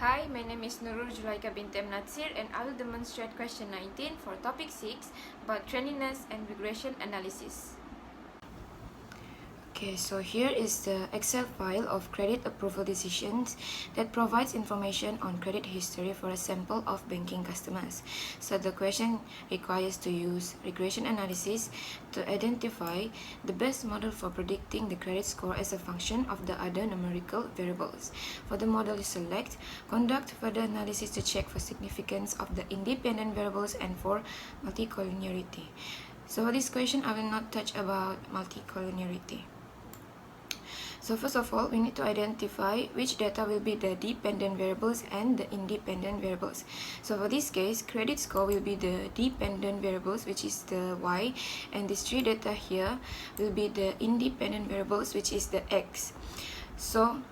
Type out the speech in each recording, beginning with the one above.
Hi, my name is Nurul Julaika bint M. Natsir and I will demonstrate question 19 for topic 6 about trendiness and regression analysis. Okay, so here is the Excel file of credit approval decisions that provides information on credit history for a sample of banking customers. So the question requires to use regression analysis to identify the best model for predicting the credit score as a function of the other numerical variables. For the model you select, conduct further analysis to check for significance of the independent variables and for multicollinearity. So for this question, I will not touch about multicollinearity. So first of all, we need to identify which data will be the dependent variables and the independent variables. So for this case, credit score will be the dependent variables, which is the Y, and these three data here will be the independent variables, which is the X. So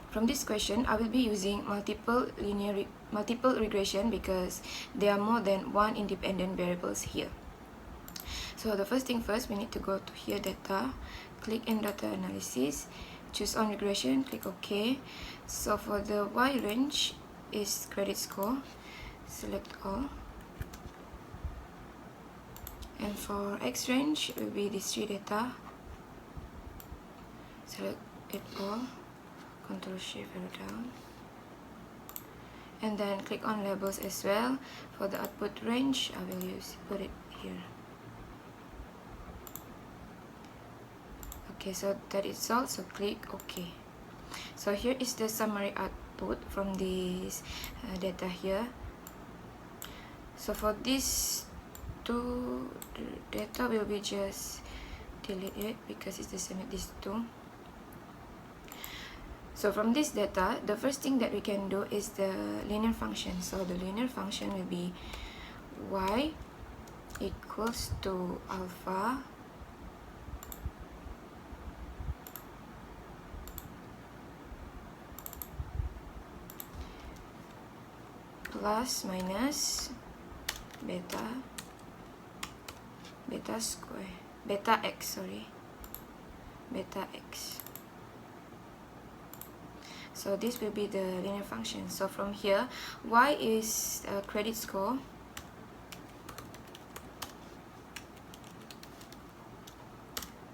from this question, I will be using multiple regression because there are more than one independent variables here. So the first thing first, we need to go to here data, click in data analysis, choose on regression, click OK. So for the Y range is credit score, select all. And for X range will be these three data, select it all, Ctrl Shift arrow down. And then click on labels as well. For the output range, I will put it here. Okay, so that is all, so click OK. So here is the summary output from this data here. So for these two data, will be just delete it because it's the same with these two. So from this data, the first thing that we can do is the linear function. So the linear function will be y equals to alpha plus minus beta x. So this will be the linear function. So from here, y is credit score,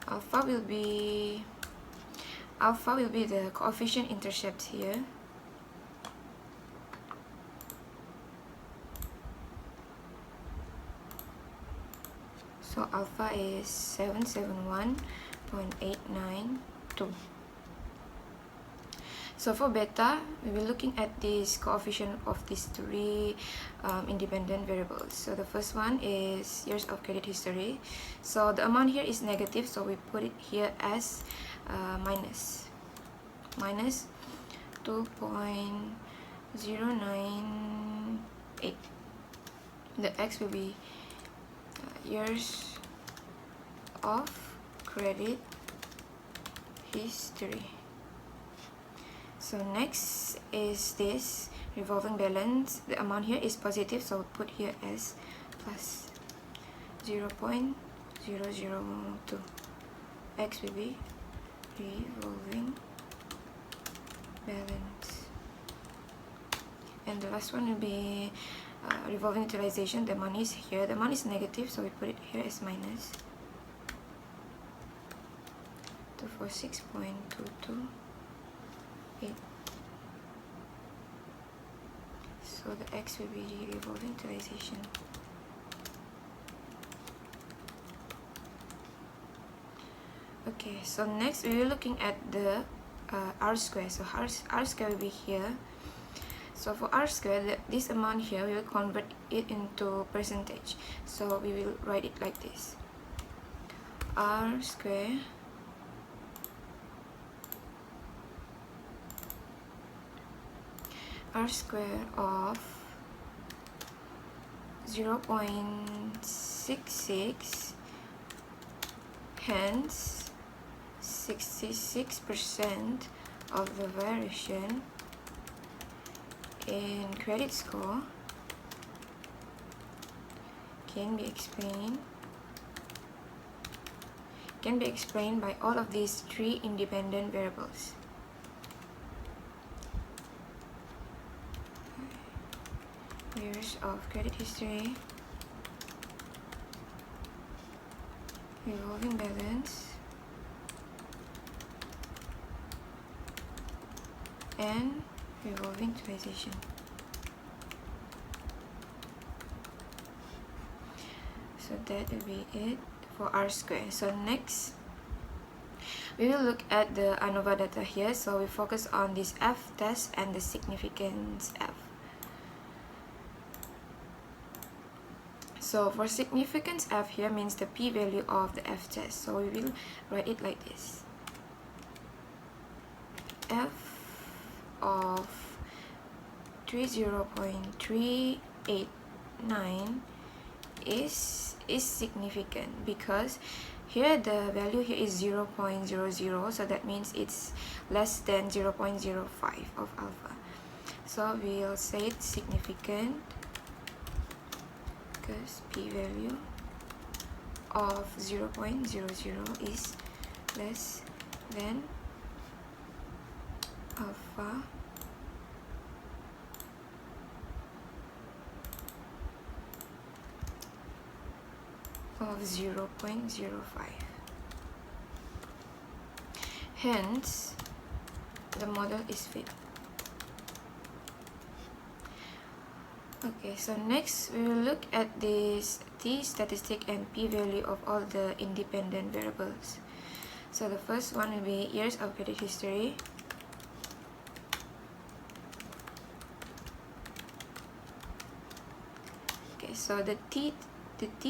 alpha will be the coefficient intercept here, so alpha is 771.892. So for beta, we will be looking at this coefficient of these three independent variables. So the first one is years of credit history. So the amount here is negative, so we put it here as minus 2.098. The X will be years of credit history. So next is this revolving balance. The amount here is positive, so we'll put here as plus 0.002. X will be revolving balance. And the last one will be revolving utilization. The money is here. The money is negative, so we put it here as minus 246.228. So the X will be revolving utilization. Okay, so next we are looking at the R square. So R square will be here. So for R square, this amount here, we will convert it into percentage. So we will write it like this. R square of 0.66, hence 66% of the variation in credit score can be explained by all of these three independent variables. years of credit history, revolving balance, and revolving utilization. So that will be it for R square. So next we will look at the ANOVA data here. So we focus on this F test and the significance F. So for significance F here means the p-value of the F test. So we will write it like this. F of 30.389 is significant because here the value here is 0.00, so that means it's less than 0.05 of alpha. So we'll say it's significant because p-value of 0.00 is less than alpha of 0.05. Hence, the model is fit. Okay, so next we will look at this t statistic and p-value of all the independent variables. So the first one will be years of credit history. Okay, so the t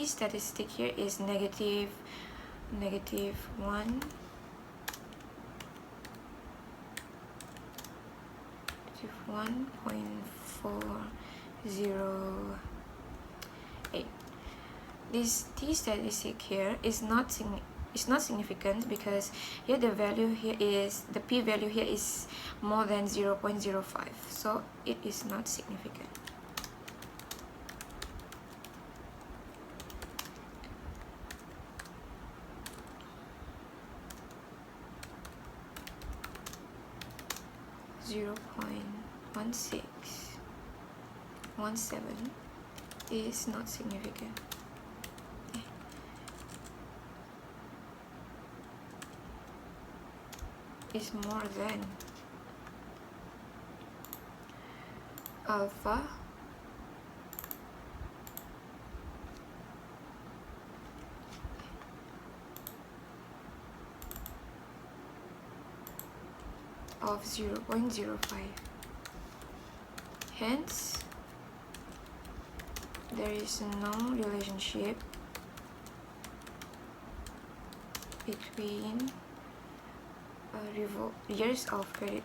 statistic here is negative 1, -1.408. This t statistic here is not significant because here the value here is the p-value here is more than 0.05, so it is not significant. .1617 is not significant. Is more than alpha of 0.05. Hence, there is no relationship between years of credit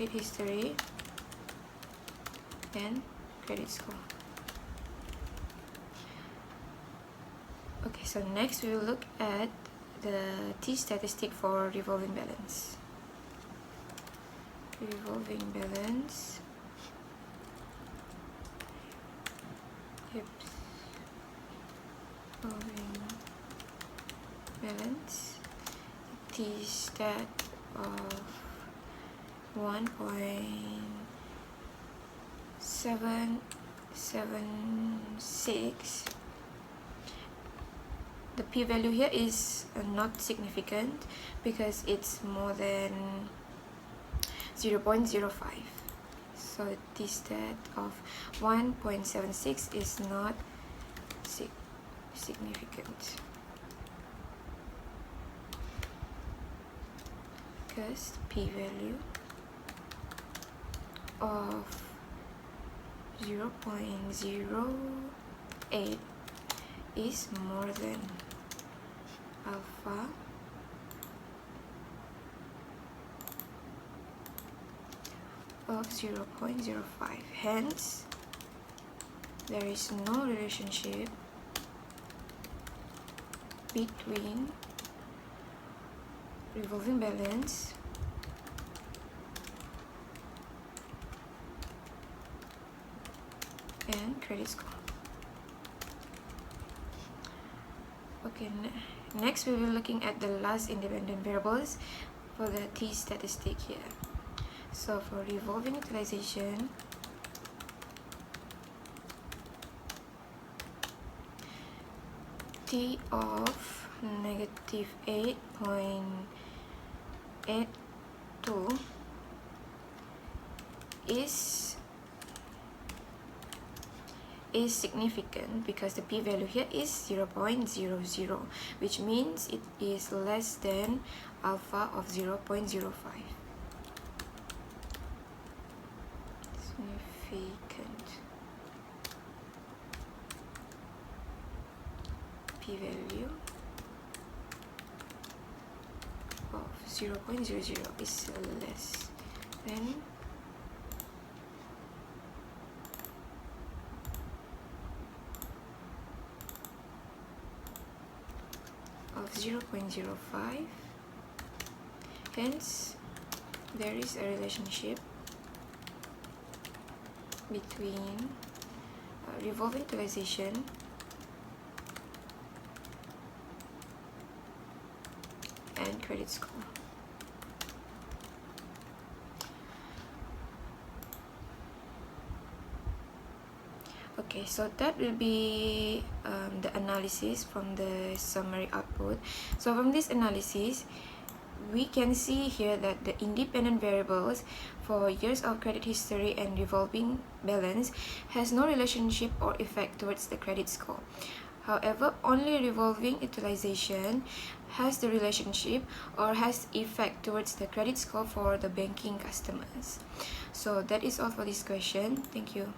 history and credit score. Okay, so next we will look at the t statistic for revolving balance. Revolving balance. Revolving balance. T stat of 1.776. The p-value here is not significant because it's more than 0.05. So T stat of 1.76 is not significant because p-value of 0.08 is more than alpha of 0.05. Hence, there is no relationship between revolving balance and credit score. Okay, next we will be looking at the last independent variables for the T statistic here. So for revolving utilization, T of negative 8.82 is significant because the p-value here is 0.00, which means it is less than alpha of 0.05. Significant p-value of 0.00 is less than of 0.05. Hence, there is a relationship between revolving utilization and credit score. Okay, so that will be the analysis from the summary output. So from this analysis, we can see here that the independent variables for years of credit history and revolving balance has no relationship or effect towards the credit score. However, only revolving utilization has the relationship or has effect towards the credit score for the banking customers. So that is all for this question. Thank you.